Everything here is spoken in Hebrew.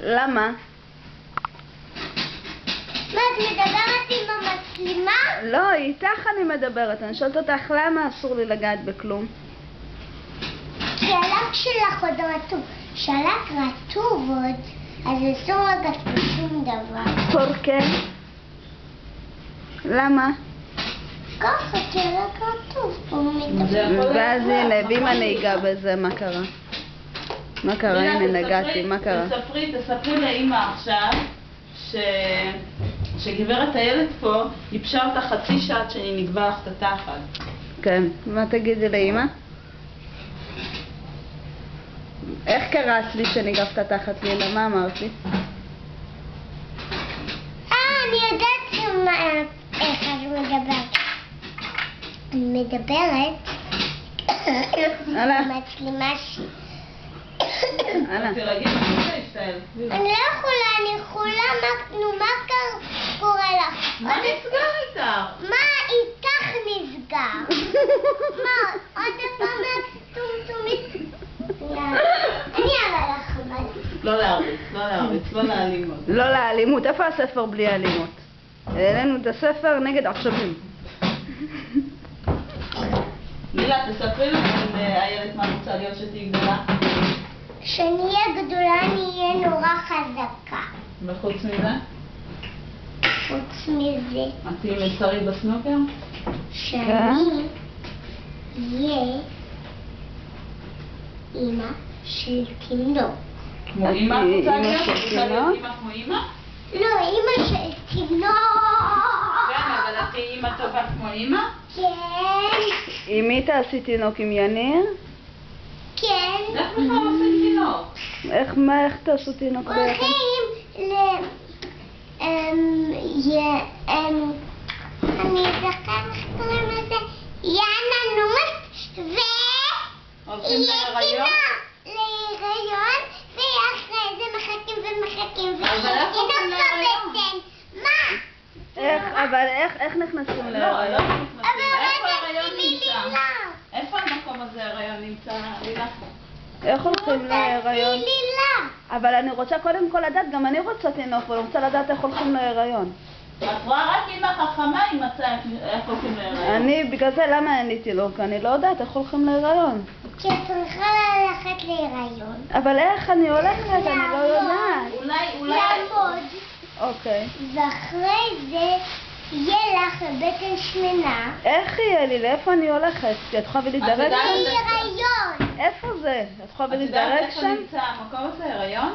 למה? מה, את מדברת עם המצלמה? לא, איתך אני מדברת. אני שואלת אותך למה אסור לי לגעת בכלום. כי הלק שלך עוד רטוב. כשהלק רטוב עוד, אז אסור לגעת בשום דבר. פורקה? למה? ככה, כי הלק רטוב. הוא מדבר. ואז הנה, ואם אני אגע בזה, מה קרה? מה קרה? הנה, נגעתי, מה קרה? תספרי לאמא עכשיו שגברת איילת פה ייבשה אותה חצי שעה שאני נגבה לך את התחת. כן, מה תגידי לאמא? איך קראת לי שניגבת תחת לילה? מה אמרתי? אני יודעת איך את מדברת. אני מדברת הלאה. המצלמה שלי. הלאה. תרגי, אני לא יכולה, אני חולה, מה קורה לך? מה נסגר איתך? מה איתך נסגר? מה, עוד פעם את טומטומית? אני אראה לך מה. לא להרביץ, לא לאלימות. לא לאלימות. איפה הספר בלי אלימות? העלינו את הספר נגד עכשווים. לילה, תספרי לנו אם איילת מה רוצה להיות שתהי גדולה. כשאני אהיה גדולה אני אהיה נורא חזקה. וחוץ מזה? חוץ מזה, את תהיי מצרי בסנוקר? שאני אהיה אמא של תינוק. כמו אמא את רוצה להיות? את רוצה להיות אמא כמו אמא? לא, אמא של תינוק. כן, אבל את תהיי אמא טובה כמו אמא? כן, עם מי תעשי תינוק? עם יניר? כן. איך בכלל עושים תינוק? איך תעשו תינוק ביחד? הולכים אני זוכר איך קוראים לזה, יאנה נומס, הולכים להיריון? להיריון, ואחרי זה מחכים אבל איך הולכים להיריון? מה? אבל איך נכנסים לא להיריון? נכנסים. אבל איפה רגע, ההיריון תני לי נמצא? לילה. איפה המקום הזה ההיריון נמצא, לילה? איך הולכים להיריון? תני לילה. אבל אני רוצה קודם כל לדעת, גם אני רוצה תינוק, ואני רוצה לדעת איך הולכים להיריון. את רואה רק אמא חכמה היא מצאה איך הולכים להיריון. בגלל זה למה אין לי תינוק? אני לא יודעת איך הולכים להיריון. כי את צריכה ללכת להיריון. אבל איך אני הולכת? אני לא יודעת. אולי... לעמוד. אוקיי. ואחרי זה יהיה לך בטן שמנה. איך יהיה לי? לאיפה אני הולכת? את יכולה להביא לי דרג? יודעת- להיריון. איפה זה? את יכולה להביא לי את יודעת דרג איפה שם? נמצא המקום הזה, הריון?